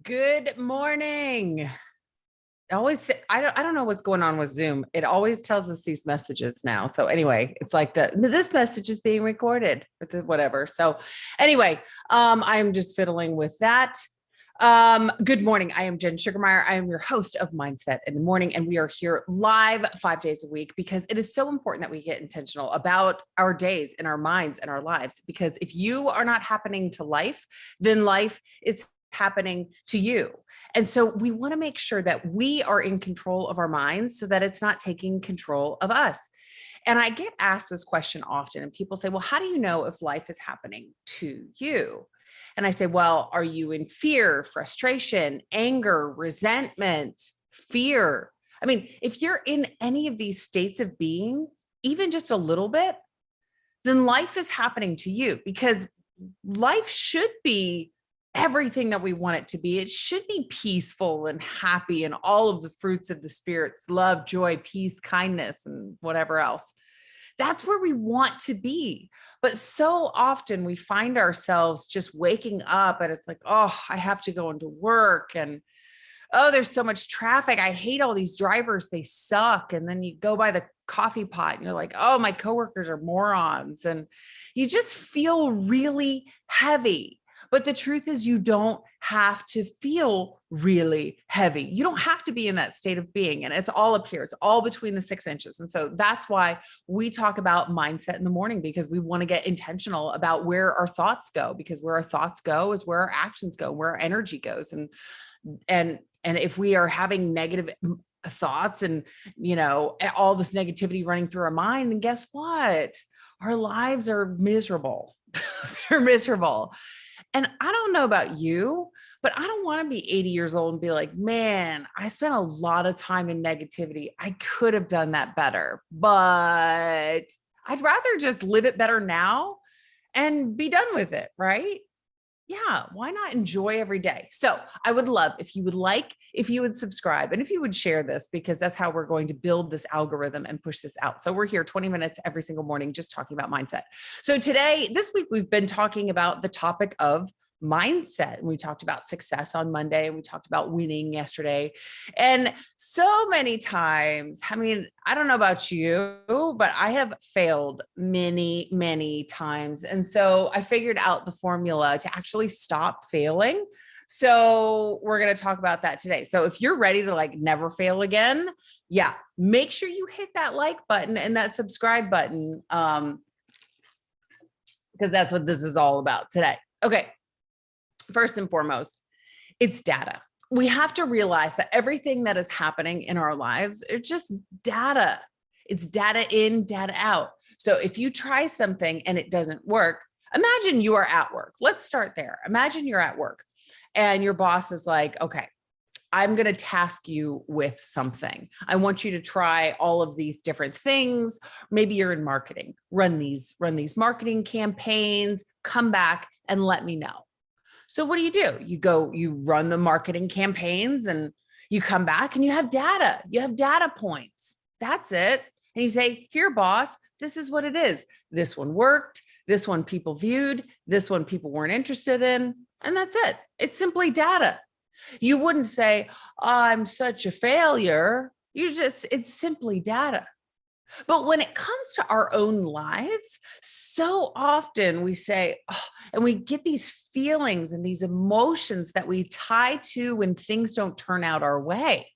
Good morning. I don't know what's going on with Zoom. It always tells us these messages now. So anyway, it's like this message is being recorded or whatever. So anyway, I'm just fiddling with that. Good morning. I am Jen Sugarmeyer. I am your host of Mindset in the Morning, and we are here live 5 days a week because it is so important that we get intentional about our days and our minds and our lives. Because if you are not happening to life, then life is happening to you. And so we want to make sure that we are in control of our minds so that it's not taking control of us. And I get asked this question often, and people say, well, how do you know if life is happening to you? And I say, well, are you in fear, frustration, anger, resentment, fear? I mean, if you're in any of these states of being, even just a little bit, then life is happening to you, because life should be everything that we want it to be. It should be peaceful and happy and all of the fruits of the spirits, love, joy, peace, kindness, and whatever else. That's where we want to be. But so often we find ourselves just waking up and it's like, oh, I have to go into work, and oh, there's so much traffic. I hate all these drivers. They suck. And then you go by the coffee pot and you're like, oh, my coworkers are morons. And you just feel really heavy. But the truth is, you don't have to feel really heavy. You don't have to be in that state of being. And it's all up here. It's all between the 6 inches. And so that's why we talk about mindset in the morning, because we want to get intentional about where our thoughts go, because where our thoughts go is where our actions go, where our energy goes. And if we are having negative thoughts and, all this negativity running through our mind, then guess what? Our lives are miserable. They're miserable. And I don't know about you, but I don't want to be 80 years old and be like, man, I spent a lot of time in negativity. I could have done that better, but I'd rather just live it better now and be done with it, right? Yeah, why not enjoy every day? So I would love if you would subscribe and if you would share this, because that's how we're going to build this algorithm and push this out. So we're here 20 minutes every single morning, just talking about mindset. So this week, we've been talking about the topic of mindset. And we talked about success on Monday, and we talked about winning yesterday. And so many times, I mean, I don't know about you, but I have failed many, many times. And so I figured out the formula to actually stop failing. So we're going to talk about that today. So if you're ready to never fail again, yeah, make sure you hit that like button and that subscribe button, because that's what this is all about today. Okay. First and foremost, it's data. We have to realize that everything that is happening in our lives, it's just data. It's data in, data out. So if you try something and it doesn't work, imagine you are at work. Let's start there. Imagine you're at work and your boss is like, okay, I'm going to task you with something. I want you to try all of these different things. Maybe you're in marketing. Run these marketing campaigns, come back and let me know. So what do? You run the marketing campaigns and you come back and you have data. You have data points. That's it. And you say, here, boss, this is what it is. This one worked. This one people viewed. This one people weren't interested in. And that's it. It's simply data. You wouldn't say, oh, I'm such a failure. It's simply data. But when it comes to our own lives, so often we say, oh, and we get these feelings and these emotions that we tie to when things don't turn out our way.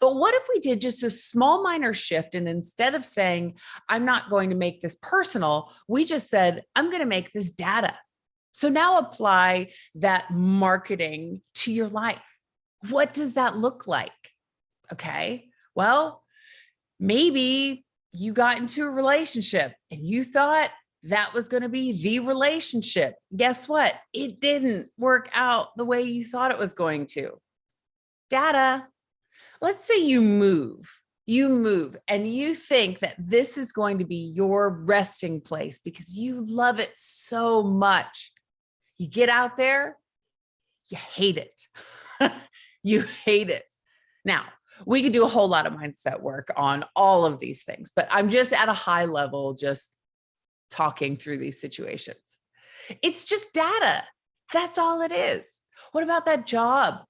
But what if we did just a small minor shift, and instead of saying, I'm not going to make this personal, we just said, I'm going to make this data. So now apply that marketing to your life. What does that look like? Okay, well, maybe you got into a relationship and you thought that was going to be the relationship. Guess what? It didn't work out the way you thought it was going to. Data. Let's say you move and you think that this is going to be your resting place because you love it so much. You get out there, you hate it. You hate it. Now, we could do a whole lot of mindset work on all of these things, but I'm just at a high level, just talking through these situations. It's just data. That's all it is. What about that job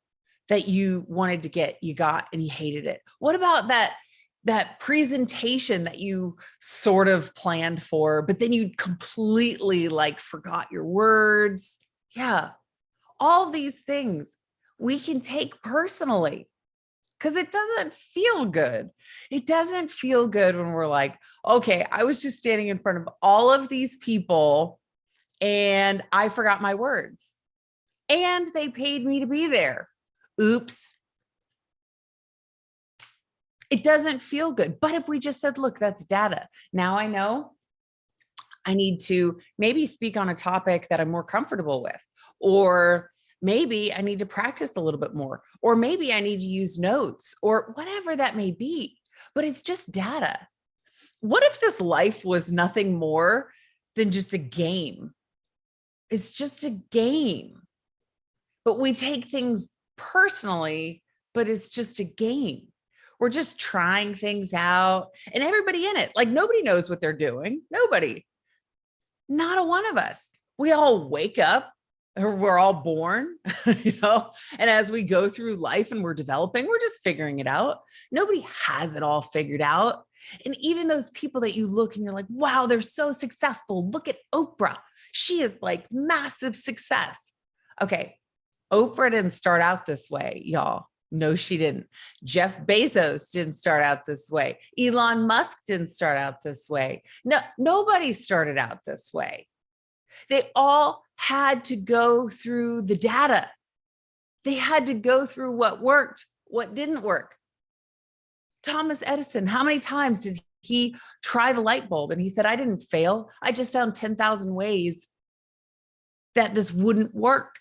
that you wanted to get, you got, and you hated it? What about that presentation that you sort of planned for, but then you completely like forgot your words? Yeah. All these things we can take personally because it doesn't feel good. It doesn't feel good when we're like, okay, I was just standing in front of all of these people and I forgot my words and they paid me to be there. Oops. It doesn't feel good. But if we just said, look, that's data. Now I know I need to maybe speak on a topic that I'm more comfortable with, or maybe I need to practice a little bit more, or maybe I need to use notes or whatever that may be. But it's just data. What if this life was nothing more than just a game? It's just a game, but we take things personally, but it's just a game. We're just trying things out and everybody in it, like nobody knows what they're doing. Nobody, not a one of us. We all wake up, or we're all born, and as we go through life and we're developing, we're just figuring it out. Nobody has it all figured out. And even those people that you look and you're like, wow, they're so successful. Look at Oprah. She is like massive success. Okay. Oprah didn't start out this way, y'all. No, she didn't. Jeff Bezos didn't start out this way. Elon Musk didn't start out this way. No, nobody started out this way. They all had to go through the data. They had to go through what worked, what didn't work. Thomas Edison, how many times did he try the light bulb? And he said, I didn't fail. I just found 10,000 ways that this wouldn't work.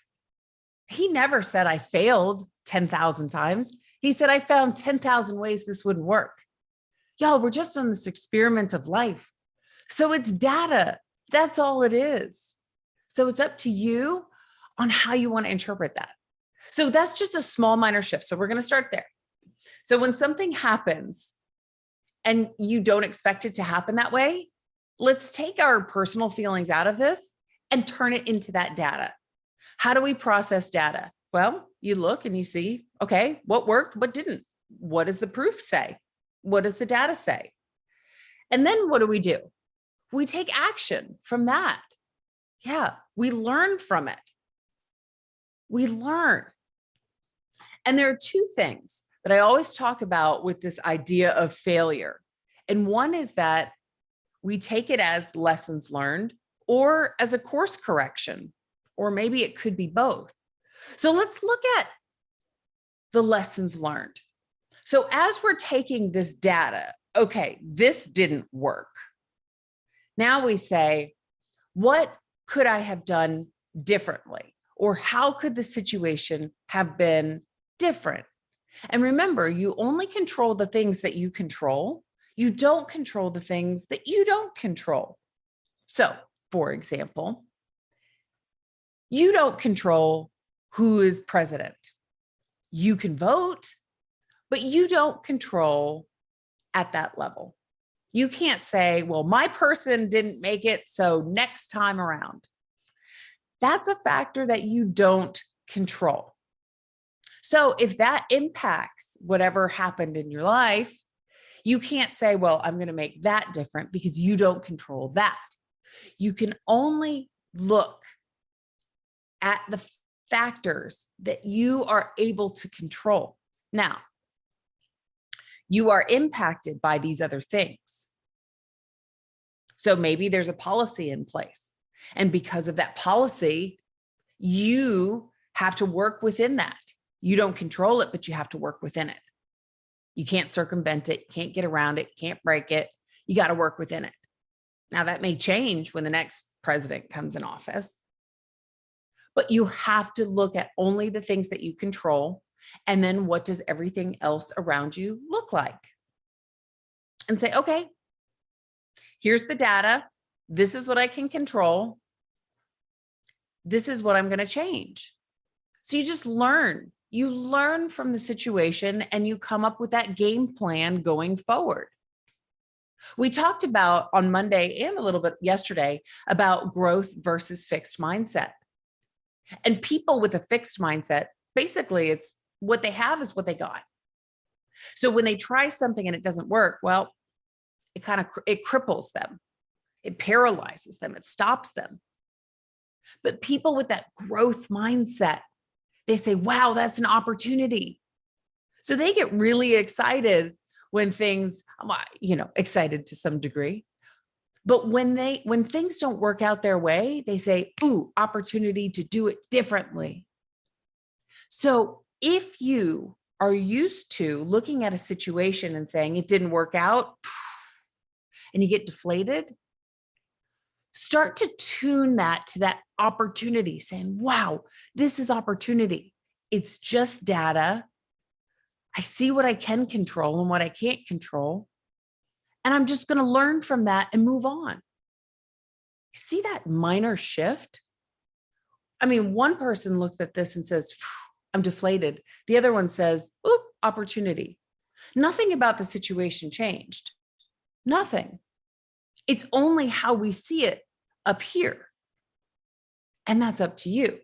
He never said I failed 10,000 times. He said, I found 10,000 ways this wouldn't work. Y'all, we're just on this experiment of life. So it's data. That's all it is. So it's up to you on how you want to interpret that. So that's just a small minor shift. So we're going to start there. So when something happens and you don't expect it to happen that way, let's take our personal feelings out of this and turn it into that data. How do we process data? Well, you look and you see, okay, what worked, what didn't? What does the proof say? What does the data say? And then what do? We take action from that. Yeah, we learn from it. We learn. And there are two things that I always talk about with this idea of failure. And one is that we take it as lessons learned or as a course correction, or maybe it could be both. So let's look at the lessons learned. So as we're taking this data, okay, this didn't work. Now we say, what could I have done differently? Or how could the situation have been different? And remember, you only control the things that you control. You don't control the things that you don't control. So, for example, you don't control who is president. You can vote, but you don't control at that level. You can't say, well, my person didn't make it, so next time around. That's a factor that you don't control. So if that impacts whatever happened in your life, you can't say, well, I'm going to make that different because you don't control that. You can only look at the factors that you are able to control. Now, you are impacted by these other things. So maybe there's a policy in place. And because of that policy, you have to work within that. You don't control it, but you have to work within it. You can't circumvent it, you can't get around it, you can't break it. You got to work within it. Now that may change when the next president comes in office, but you have to look at only the things that you control. And then what does everything else around you look like? And say, okay, here's the data. This is what I can control. This is what I'm going to change. So you just learn. You learn from the situation and you come up with that game plan going forward. We talked about on Monday and a little bit yesterday about growth versus fixed mindset. And people with a fixed mindset, basically it's what they have is what they got. So when they try something and it doesn't work, well, it cripples them. It paralyzes them. It stops them. But people with that growth mindset, they say, wow, that's an opportunity. So they get really excited when things, excited to some degree. But when things don't work out their way, they say, ooh, opportunity to do it differently. So if you are used to looking at a situation and saying it didn't work out and you get deflated, start to tune that to that opportunity, saying, wow, this is opportunity. It's just data. I see what I can control and what I can't control. And I'm just going to learn from that and move on. See that minor shift? I mean, one person looks at this and says, I'm deflated. The other one says, oop, opportunity. Nothing about the situation changed. Nothing. It's only how we see it up here. And that's up to you.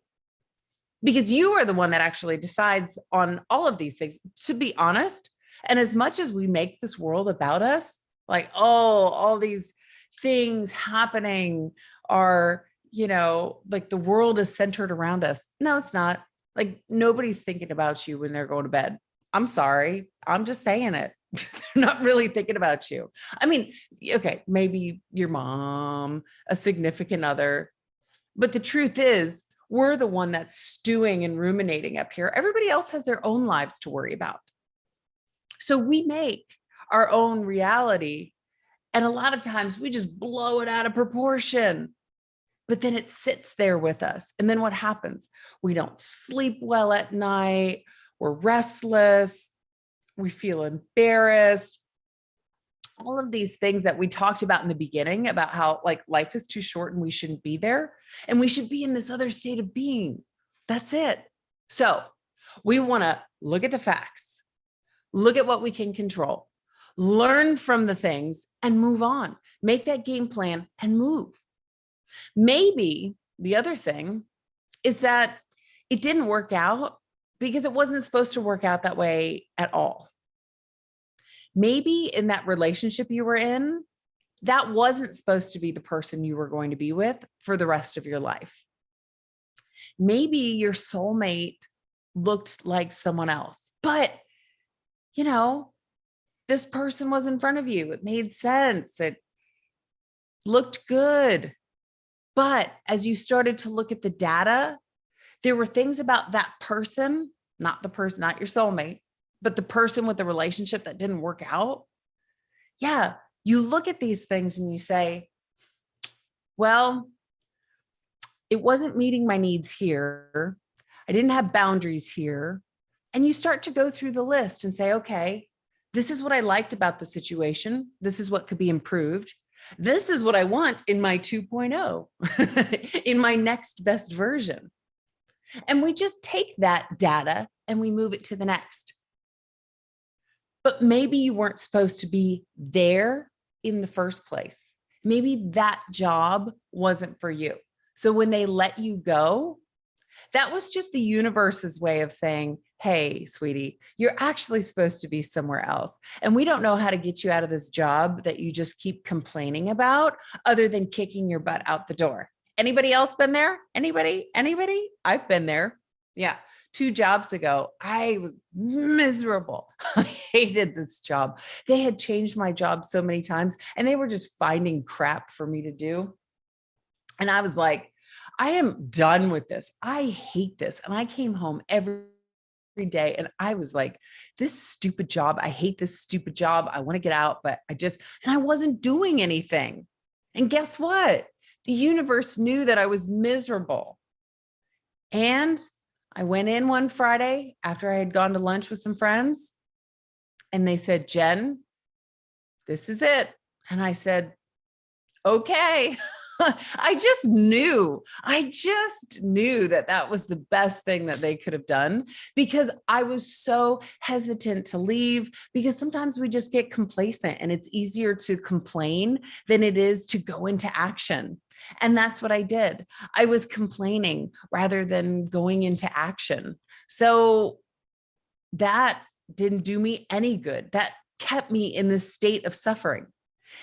Because you are the one that actually decides on all of these things, to be honest. And as much as we make this world about us, like, oh, all these things happening are, like the world is centered around us. No, it's not. Like nobody's thinking about you when they're going to bed. I'm sorry. I'm just saying it. They're not really thinking about you. I mean, okay, maybe your mom, a significant other, but the truth is, we're the one that's stewing and ruminating up here. Everybody else has their own lives to worry about. So we make our own reality. And a lot of times we just blow it out of proportion, but then it sits there with us. And then what happens? We don't sleep well at night. We're restless. We feel embarrassed. All of these things that we talked about in the beginning about how like life is too short and we shouldn't be there. And we should be in this other state of being. That's it. So we want to look at the facts, look at what we can control, learn from the things and move on, make that game plan and move. Maybe the other thing is that it didn't work out because it wasn't supposed to work out that way at all. Maybe in that relationship you were in, that wasn't supposed to be the person you were going to be with for the rest of your life. Maybe your soulmate looked like someone else, but this person was in front of you. It made sense. It looked good. But as you started to look at the data, there were things about that person, not the person, not your soulmate, but the person with the relationship that didn't work out. Yeah. You look at these things and you say, well, it wasn't meeting my needs here. I didn't have boundaries here. And you start to go through the list and say, okay, this is what I liked about the situation. This is what could be improved. This is what I want in my 2.0, in my next best version. And we just take that data and we move it to the next. But maybe you weren't supposed to be there in the first place. Maybe that job wasn't for you. So when they let you go, that was just the universe's way of saying, hey, sweetie, you're actually supposed to be somewhere else. And we don't know how to get you out of this job that you just keep complaining about other than kicking your butt out the door. Anybody else been there? Anybody? I've been there. Yeah. 2 jobs ago, I was miserable. I hated this job. They had changed my job so many times and they were just finding crap for me to do. And I was like, I am done with this. I hate this. And I came home every day and I was like, this stupid job. I hate this stupid job. I want to get out, but and I wasn't doing anything. And guess what? The universe knew that I was miserable. And I went in one Friday after I had gone to lunch with some friends and they said, Jen, this is it. And I said, okay. I just knew that that was the best thing that they could have done because I was so hesitant to leave because sometimes we just get complacent and it's easier to complain than it is to go into action. And that's what I did. I was complaining rather than going into action. So that didn't do me any good. That kept me in this state of suffering.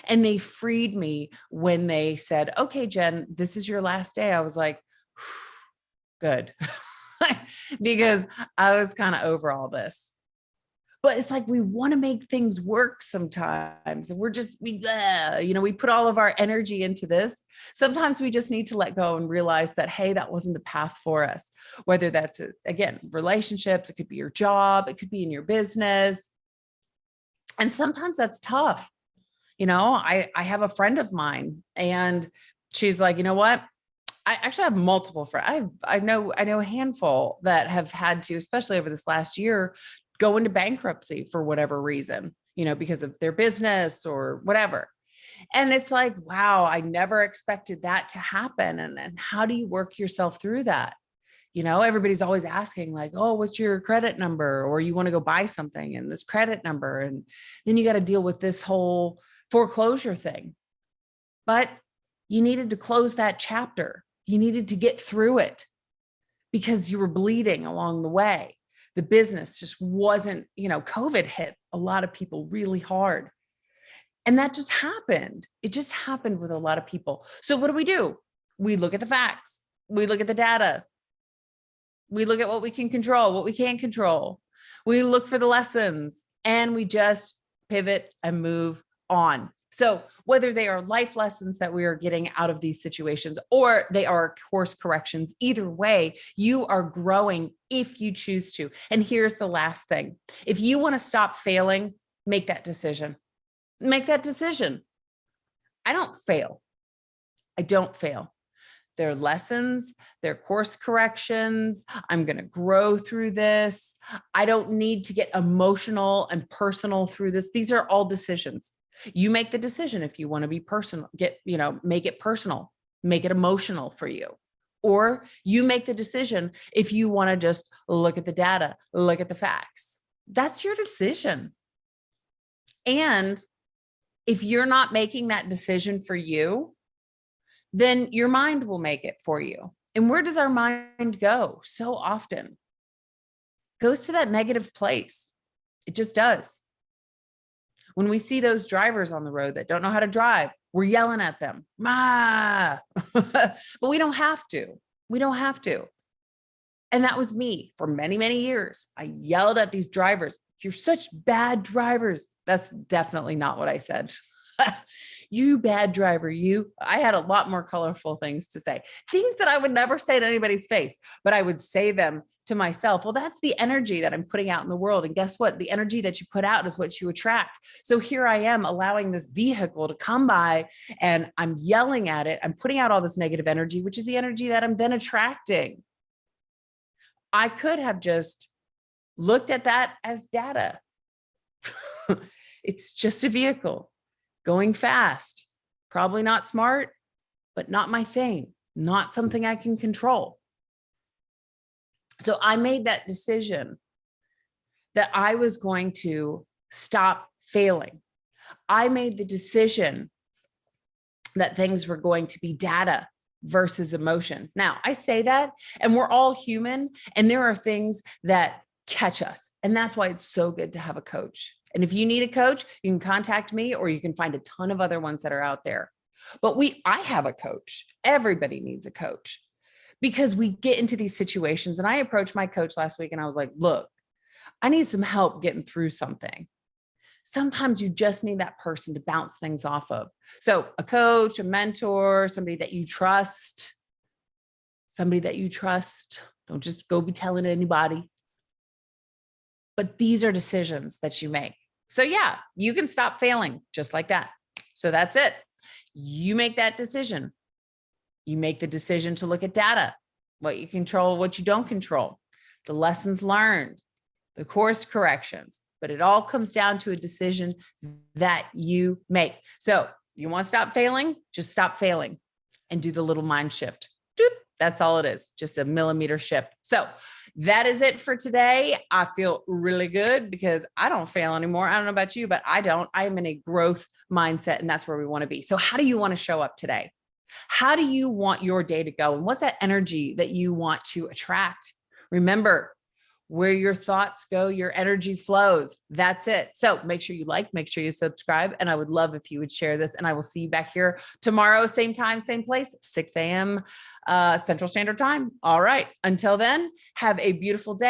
And they freed me when they said, okay, Jen, this is your last day. I was like, good, because I was kind of over all this. But it's like, we want to make things work sometimes. And we're just, we put all of our energy into this. Sometimes we just need to let go and realize that, hey, that wasn't the path for us. Whether that's, again, relationships, it could be your job, it could be in your business. And sometimes that's tough. I have a friend of mine and she's like, you know what? I actually have multiple friends. I know a handful that have had to, especially over this last year, go into bankruptcy for whatever reason, because of their business or whatever. And it's like, wow, I never expected that to happen. And how do you work yourself through that? Everybody's always asking like, oh, what's your credit number? Or you want to go buy something and this credit number. And then you got to deal with this whole foreclosure thing. But you needed to close that chapter. You needed to get through it because you were bleeding along the way. The business just wasn't, COVID hit a lot of people really hard. And that just happened. It just happened with a lot of people. So what do? We look at the facts. We look at the data. We look at what we can control, what we can't control. We look for the lessons and we just pivot and move on. So whether they are life lessons that we are getting out of these situations or they are course corrections, either way, you are growing if you choose to. And here's the last thing. If you want to stop failing, make that decision. Make that decision. I don't fail. They're lessons, they're course corrections. I'm going to grow through this. I don't need to get emotional and personal through this. These are all decisions. You make the decision if you want to be personal, make it personal, make it emotional for you. Or you make the decision if you want to just look at the data, look at the facts. That's your decision. And if you're not making that decision for you, then your mind will make it for you. And where does our mind go? So often it goes to that negative place. It just does. When we see those drivers on the road that don't know how to drive, we're yelling at them. But we don't have to. And that was me for many, many years. I yelled at these drivers. You're such bad drivers. That's definitely not what I said. You bad driver, you. I had a lot more colorful things to say, things that I would never say to anybody's face, but I would say them to myself. Well, that's the energy that I'm putting out in the world. And guess what? The energy that you put out is what you attract. So here I am allowing this vehicle to come by and I'm yelling at it. I'm putting out all this negative energy, which is the energy that I'm then attracting. I could have just looked at that as data. It's just a vehicle. Going fast, probably not smart, but not my thing, not something I can control. So I made that decision that I was going to stop failing. I made the decision that things were going to be data versus emotion. Now, I say that, and we're all human, and there are things that catch us. And that's why it's so good to have a coach. And if you need a coach, you can contact me or you can find a ton of other ones that are out there. But I have a coach. Everybody needs a coach because we get into these situations. And I approached my coach last week and I was like, look, I need some help getting through something. Sometimes you just need that person to bounce things off of. So a coach, a mentor, somebody that you trust. Don't just go be telling anybody. But these are decisions that you make. So yeah, you can stop failing just like that. So that's it. You make that decision. You make the decision to look at data, what you control, what you don't control, the lessons learned, the course corrections, but it all comes down to a decision that you make. So you want to stop failing, just stop failing and do the little mind shift. Doop. That's all it is, just a millimeter shift. So that is it for today. I feel really good because I don't fail anymore. I don't know about you, but I don't. I am in a growth mindset and that's where we want to be. So how do you want to show up today? How do you want your day to go? And what's that energy that you want to attract? Remember, Where your thoughts go, your energy flows. That's it. So make sure you like, make sure you subscribe. And I would love if you would share this. And I will see you back here tomorrow, same time, same place, 6 a.m. Central Standard Time. All right. Until then, have a beautiful day.